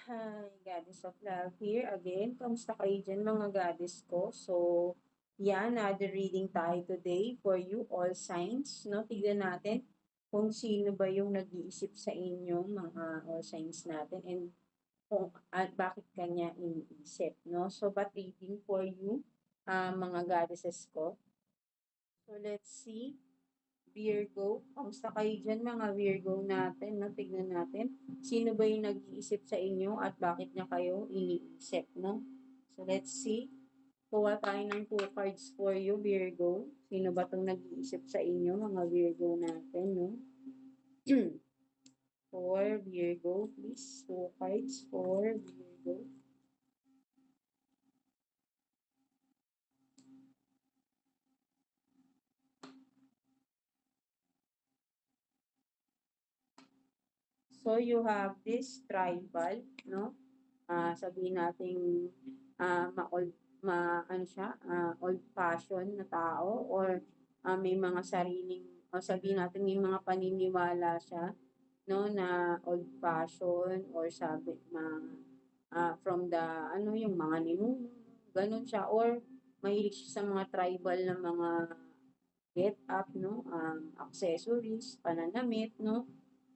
Hi, Goddess of Love here again. Kamusta kayo dyan mga goddess ko? So, yan, another reading tayo today for you, all signs. No? Tignan natin kung sino ba yung nag-iisip sa inyo, mga all signs natin, and kung at bakit kanya iniisip. No? So, but reading for you, mga goddesses ko. So, let's see. Virgo. Kamusta kayo dyan mga Virgo natin? No? Tignan natin. Sino ba yung nag-iisip sa inyo at bakit niya kayo iniisip, no? So, let's see. Kuha tayo ng 2 cards for you, Virgo. Sino ba itong nag-iisip sa inyo, mga Virgo natin, no? For Virgo, please. 2 cards for Virgo. So, you have this tribal, no? Sabihin natin ma-old ano siya, old fashion na tao or may mga sariling o sabihin natin may mga paniniwala siya no na old fashion or sabi from the ano yung mga ninuno ganun siya or mahilig siya sa mga tribal na mga get up no accessories pananamit no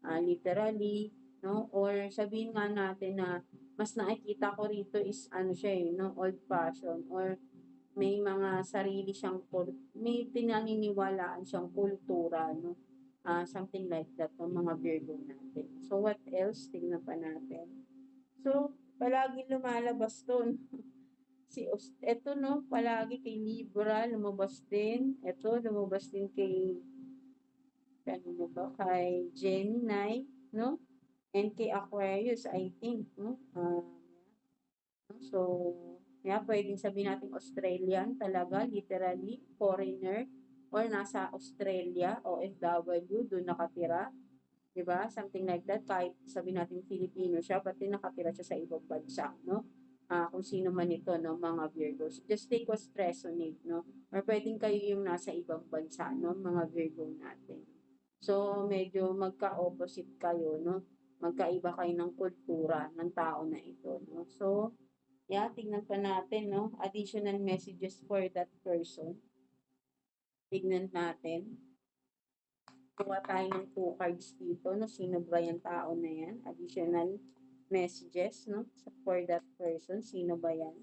literally, no? Or sabihin nga natin na mas nakikita ko rito is ano siya eh, no? Old fashion or may mga sarili siyang may pinaniniwalaan siyang kultura, no? Something like that, no? Mga Virgo natin. So, what else? Tingnan pa natin. So, palagi lumalabas to, eto, no? Palagi kay Libra, lumabas din. Eto, lumabas din kay kanino ba? Kay Gemini, no? And kay Aquarius, I think, no? So, yeah, pwedeng sabihin natin Australian talaga, literally, foreigner, or nasa Australia, OFW, doon nakatira, di ba? Something like that, kahit sabihin natin Filipino siya, pati nakatira siya sa ibang bansa, no? Kung sino man ito, no, mga Virgos. Just take what's resonate, no? Or pwedeng kayo yung nasa ibang bansa, no, mga Virgo natin. So, medyo magka-opposite kayo, no? Magkaiba kayo ng kultura ng tao na ito, no? So, yeah, tignan pa natin, no? Additional messages for that person. Tignan natin. Kuha tayo ng 2 cards dito, no? Sino ba yung tao na yan? Additional messages, no? For that person. Sino ba yan?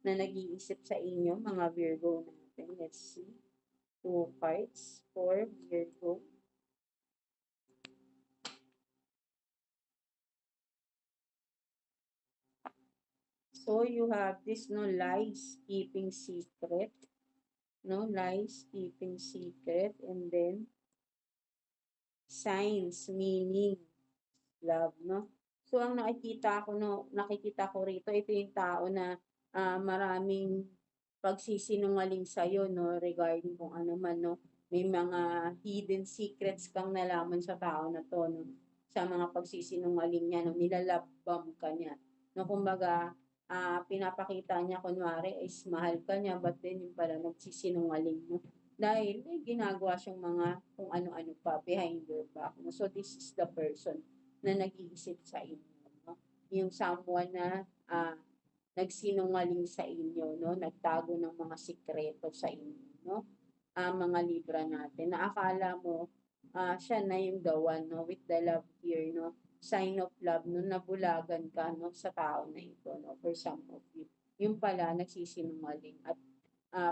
Na nag-iisip sa inyo, mga Virgo natin. Let's see. 2 cards for Virgo. So, you have this, no, lies, keeping secret, no, lies, keeping secret, and then, signs, meaning, love, no. So, ang nakikita ko, no, nakikita ko rito, ito yung tao na maraming pagsisinungaling sa'yo, no, regarding kung ano man, no. May mga hidden secrets kang nalaman sa tao na to, no, sa mga pagsisinungaling niya, no, nilalabam ka niya. No, kumbaga, pinapakita niya kunwari is mahal ka niya, but then yung pala nagsisinungaling mo. Dahil may ginagawa siyang mga kung ano-ano pa behind your back. No? So this is the person na nag-iisip sa inyo. No? Yung someone na nagsinungaling sa inyo, no? Nagtago ng mga sikreto sa inyo. No? Mga Libra natin na akala mo siya na yung the one, no? With the love here, no? Sign of love, no? Nabulagan ka, no? Sa tao na ito, no? For some of you. Yung pala, nagsisinungaling at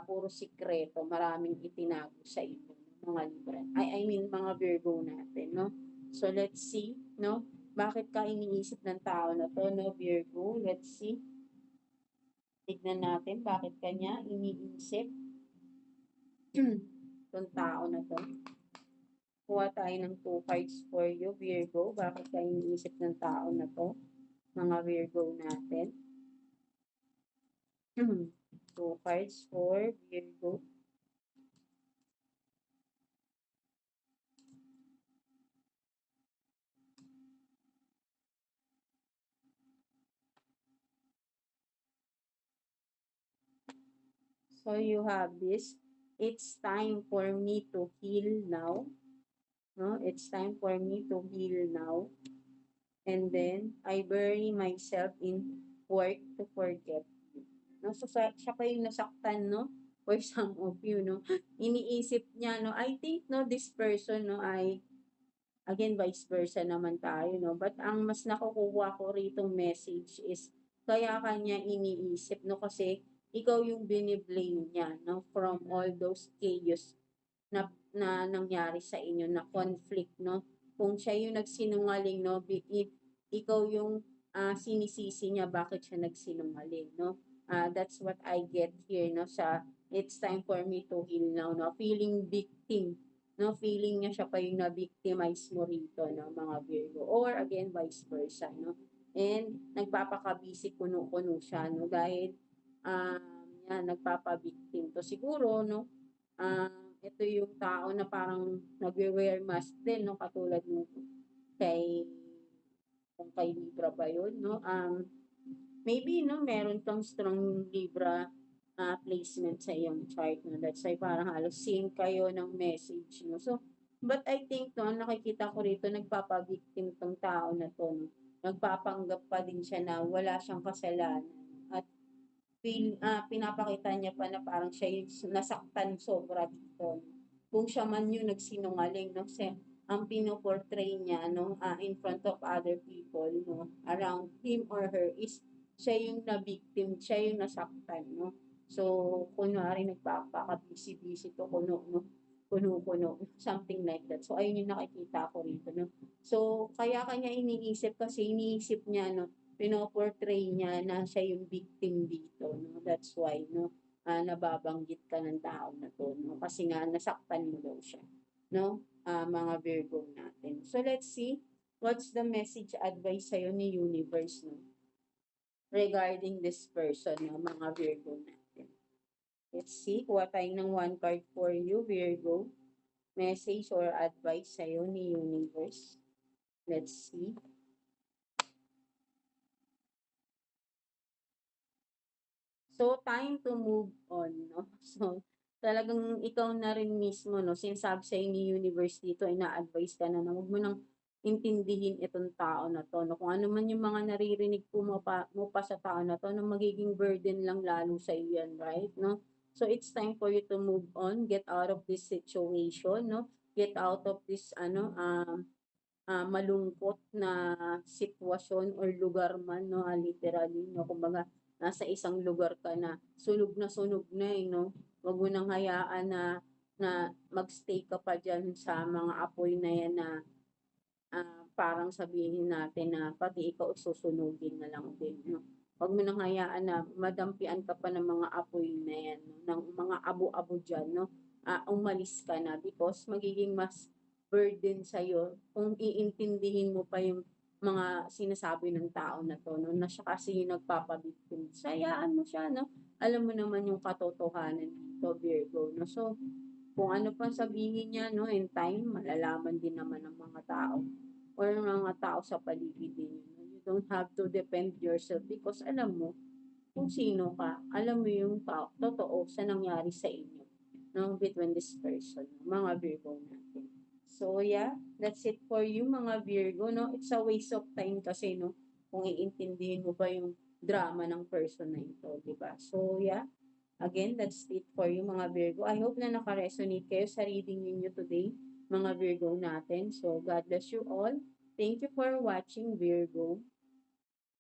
puro sikreto, maraming itinago sa inyo, mga Libra. I mean, mga Virgo natin, no? So, let's see, no? Bakit ka iniisip ng tao na to, no, Virgo? Let's see. Tignan natin bakit kanya iniisip itong tao na to. Kuha tayo ng 2 cards for you, Virgo. Bakit ka iniisip ng tao na to? Mga Virgo natin. 2 cards for Virgo. So you have this. It's time for me to heal now. No? It's time for me to heal now. And then, I bury myself in work to forget you. No? So, siya pa yung nasaktan, no? For some of you, no? Iniisip niya, no? I think, no, this person, no, I again, vice versa naman tayo, no? But ang mas nakukuha ko ritong message is, kaya kanya iniisip, no? Kasi, ikaw yung biniblame niya, no? From all those chaos na nangyari sa inyo, na conflict, no? Kung siya yung nagsinungaling, no? Ikaw yung sinisisi niya bakit siya nagsinungaling, no? That's what I get here, no? Sa, it's time for me to heal now, no? Feeling victim, no, feeling niya siya pa yung na-victimize mo rito, no, mga Virgo. Or again, vice versa, no. And nagpapakabisi kuno-kuno siya, no, dahil yan, nagpapabiktim to. Siguro, no, ito yung tao na parang nagwe-wear mask din, no, katulad nung kay, kung kay Libra ba yun, no, maybe, no, meron kang strong Libra placement sa iyong chart, no? That's why parang halos sync kayo ng message, no? So, but I think, no, nakikita ko rito, nagpapabiktim tong tao na to, no? Nagpapanggap pa din siya na wala siyang kasalanan. At pinapakita niya pa na parang siya yung nasaktan sobra dito. No? Kung siya man yung nagsinungaling, no? Kasi ang pinoportray niya, no, in front of other people, no, around him or her is siya yung na-victim, siya yung nasaktan, no? So, kunwari nagpapaka-busy-busy to, kuno, no? Kuno-kuno, something like that. So, ayun yung nakikita ko rito, no? So, kaya kanya iniisip kasi iniisip niya, no? Pinoportray niya na siya yung victim dito, no? That's why, no? Nababanggit ka ng tao na to, no? Kasi nga, nasaktan mo daw siya, no? Mga Virgo natin. So, let's see. What's the message advice sa'yo ni Universe, no? Regarding this person, no, mga Virgo natin. Let's see, kuha tayo ng one card for you, Virgo. Message or advice sa'yo ni Universe. Let's see. So, time to move on, no? So, talagang ikaw na rin mismo, no? Sinasabi sa'yo ni Universe dito, ina-advise ka na huwag mo nang intindihin itong tao na to, no? Kung ano man yung mga naririnig mo pa sa tao na to, no, magiging burden lang lalo sa iyo yan, right? No? So, it's time for you to move on, get out of this situation, no? Get out of this, malungkot na sitwasyon or lugar man, no, literally, no, kumbaga, nasa isang lugar ka na sunog na eh, no, wag mo nang hayaan na magstay ka pa dyan sa mga apoy na yan na parang sabihin natin na pati ikaw susunugin na lang din, no. Wag mo nang hayaan na madampian ka pa ng mga apoy na yan, no, ng mga abo-abo dyan, no. Umalis ka na because magiging mas burden sa'yo kung iintindihin mo pa yung mga sinasabi ng tao na to, no, na siya kasi yung nagpapabiktim. Sayaan mo siya, no. Alam mo naman yung katotohanan dito, Virgo, no. So, kung ano pang sabihin niya, no, in time, malalaman din naman ng mga tao or mga tao sa paligid ninyo. No? You don't have to defend yourself because alam mo kung sino ka. Alam mo yung totoo sa nangyari sa inyo, no, between this person, mga Virgo natin. So, yeah, that's it for you, mga Virgo, no? It's a waste of time kasi, no, kung iintindihin mo ba yung drama ng person na ito, di ba? So, yeah, again, that's it for you, mga Virgo. I hope na naka-resonate kayo sa reading ninyo today, mga Virgo natin. So, God bless you all. Thank you for watching, Virgo.